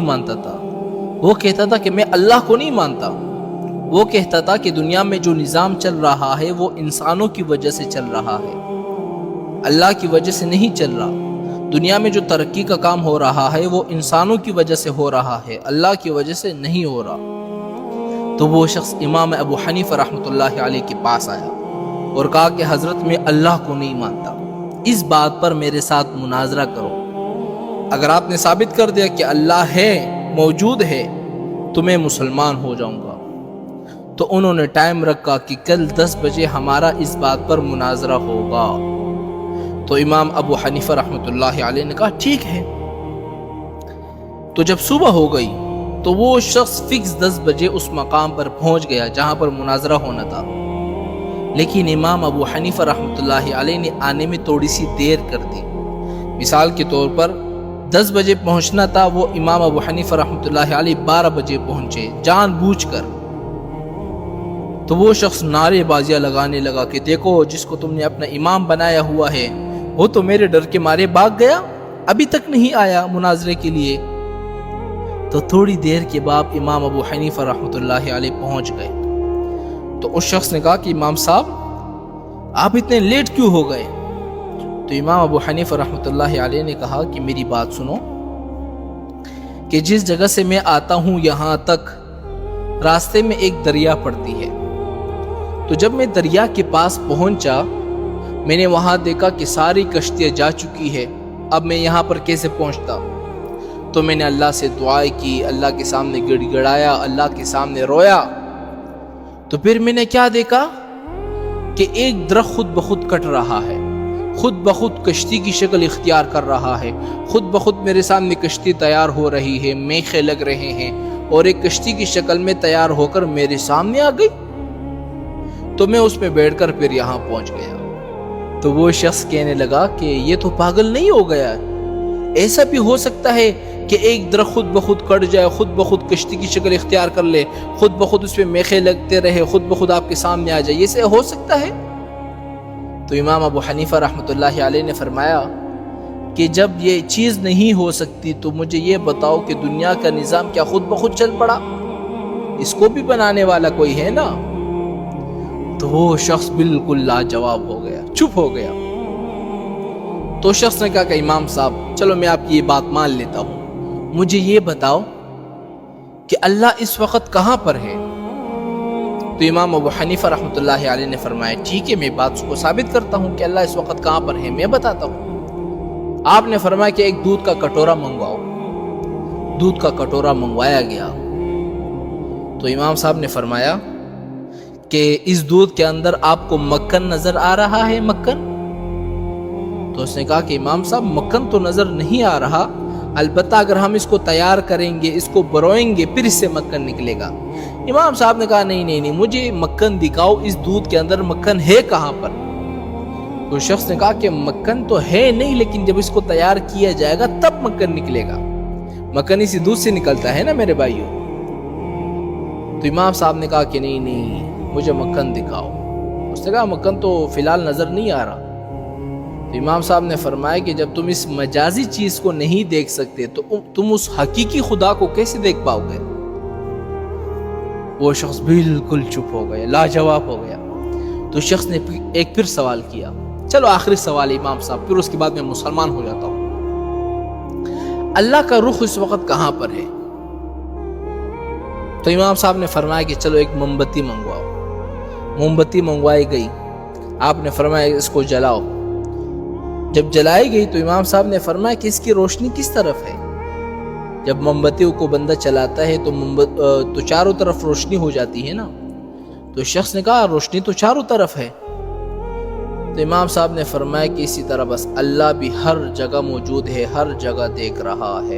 مانتا تھا، وہ کہتا تھا کہ میں اللہ کو نہیں مانتا، وہ کہتا تھا کہ دنیا میں جو نظام چل رہا ہے وہ انسانوں کی وجہ سے چل رہا ہے، اللہ کی وجہ سے نہیں چل رہا، دنیا میں جو ترقی کا کام ہو رہا ہے وہ انسانوں کی وجہ سے ہو رہا ہے، اللہ کی وجہ سے نہیں ہو رہا۔ تو وہ شخص امام ابو حنیفہ رحمۃ اللہ علیہ کے پاس آیا اور کہا کہ حضرت میں اللہ کو نہیں مانتا، اس بات پر میرے ساتھ مناظرہ کرو، اگر آپ نے ثابت کر دیا کہ اللہ ہے، موجود ہے، تو میں مسلمان ہو جاؤں گا۔ تو انہوں نے ٹائم رکھا کہ کل 10 بجے ہمارا اس بات پر مناظرہ ہوگا۔ تو امام ابو حنیفہ رحمۃ اللہ علیہ نے کہا ٹھیک ہے۔ تو جب صبح ہو گئی تو وہ شخص فکس 10 بجے اس مقام پر پہنچ گیا جہاں پر مناظرہ ہونا تھا، لیکن امام ابو حنیفہ رحمۃ اللہ علیہ نے آنے میں تھوڑی سی دیر کر دی۔ مثال کے طور پر 10 بجے پہنچنا تھا، وہ امام ابو حنیفہ رحمۃ اللہ علیہ 12 بجے پہنچے جان بوجھ کر۔ تو وہ شخص نعرے بازیاں لگانے لگا کہ دیکھو جس کو تم نے اپنا امام بنایا ہوا ہے وہ تو میرے ڈر کے مارے بھاگ گیا، ابھی تک نہیں آیا مناظرے کے لیے۔ تو تھوڑی دیر کے بعد امام ابو حنیفہ رحمۃ اللہ علیہ پہنچ گئے۔ تو اس شخص نے کہا کہ امام صاحب آپ اتنے لیٹ کیوں ہو گئے؟ تو امام ابو حنیفہ رحمۃ اللہ علیہ نے کہا کہ میری بات سنو، کہ جس جگہ سے میں آتا ہوں یہاں تک راستے میں ایک دریا پڑتی ہے، تو جب میں دریا کے پاس پہنچا میں نے وہاں دیکھا کہ ساری کشتیاں جا چکی ہے، اب میں یہاں پر کیسے پہنچتا؟ تو میں نے اللہ سے دعائیں کی، اللہ کے سامنے گڑ گڑایا، اللہ کے سامنے رویا۔ تو پھر میں نے کیا دیکھا کہ ایک درخت خود بخود کٹ رہا ہے، خود بخود کشتی کی شکل اختیار کر رہا ہے، خود بخود میرے سامنے کشتی تیار ہو رہی ہے، میخیں لگ رہے ہیں اور ایک کشتی کی شکل میں تیار ہو کر میرے سامنے آ گئی۔ تو میں اس میں بیٹھ کر پھر یہاں پہنچ گیا۔ تو وہ شخص کہنے لگا کہ یہ تو پاگل نہیں ہو گیا، ایسا بھی ہو سکتا ہے کہ ایک درخت خود بخود کٹ جائے، خود بخود کشتی کی شکل اختیار کر لے، خود بخود اس پہ میخیں لگتے رہے، خود بخود آپ کے سامنے آ جائے، یہ سے ہو سکتا ہے؟ تو امام ابو حنیفہ رحمۃ اللہ علیہ نے فرمایا کہ جب یہ چیز نہیں ہو سکتی تو مجھے یہ بتاؤ کہ دنیا کا نظام کیا خود بخود چل پڑا؟ اس کو بھی بنانے والا کوئی ہے نا۔ تو وہ شخص بالکل لاجواب ہو گیا، چپ ہو گیا۔ تو شخص نے کہا کہ امام صاحب چلو میں آپ کی یہ بات مان لیتا ہوں، مجھے یہ بتاؤ کہ اللہ اس وقت کہاں پر ہے؟ تو امام ابو حنیفہ رحمۃ اللہ علیہ نے فرمایا ٹھیک ہے میں بات کو ثابت کرتا ہوں کہ اللہ اس وقت کہاں پر ہے، میں بتاتا ہوں۔ آپ نے فرمایا کہ ایک دودھ کا کٹورا منگواؤ۔ دودھ کا کٹورا منگوایا گیا۔ تو امام صاحب نے فرمایا کہ اس دودھ کے اندر آپ کو مکھن نظر آ رہا ہے؟ مکھن؟ تو اس نے کہا کہ امام صاحب مکھن تو نظر نہیں آ رہا، البتہ اگر ہم اس کو تیار کریں گے، اس کو بروئیں گے، پھر اس سے مکھن نکلے گا۔ امام صاحب نے کہا نہیں مجھے مکھن دکھاؤ، اس دودھ کے اندر مکھن ہے کہاں پر؟ تو شخص نے کہا کہ مکھن تو ہے نہیں، لیکن جب اس کو تیار کیا جائے گا تب مکھن نکلے گا، مکھن اسی دودھ سے نکلتا ہے نا میرے بھائیوں۔ تو امام صاحب نے کہا کہ نہیں مجھے مکھن دکھاؤ۔ اس نے کہا مکھن تو فی الحال نظر نہیں آ رہا۔ تو امام صاحب نے فرمایا کہ جب تم اس مجازی چیز کو نہیں دیکھ سکتے تو تم اس حقیقی خدا کو کیسے دیکھ پاؤ گے؟ وہ شخص بالکل چپ ہو گیا، لاجواب ہو گیا۔ تو شخص نے ایک پھر سوال کیا، چلو آخری سوال امام صاحب، پھر اس کے بعد میں مسلمان ہو جاتا ہوں، اللہ کا رخ اس وقت کہاں پر ہے؟ تو امام صاحب نے فرمایا کہ چلو ایک موم بتی منگواؤ۔ موم بتی منگوائی گئی، آپ نے فرمایا اس کو جلاؤ۔ جب جلائی گئی تو امام صاحب نے فرمایا کہ اس کی روشنی کس طرف ہے؟ جب موم بتی کو بندہ چلاتا ہے تو چاروں طرف روشنی ہو جاتی ہے نا۔ تو شخص نے کہا روشنی تو چاروں طرف ہے۔ تو امام صاحب نے فرمایا کہ اسی طرح بس اللہ بھی ہر جگہ موجود ہے، ہر جگہ دیکھ رہا ہے۔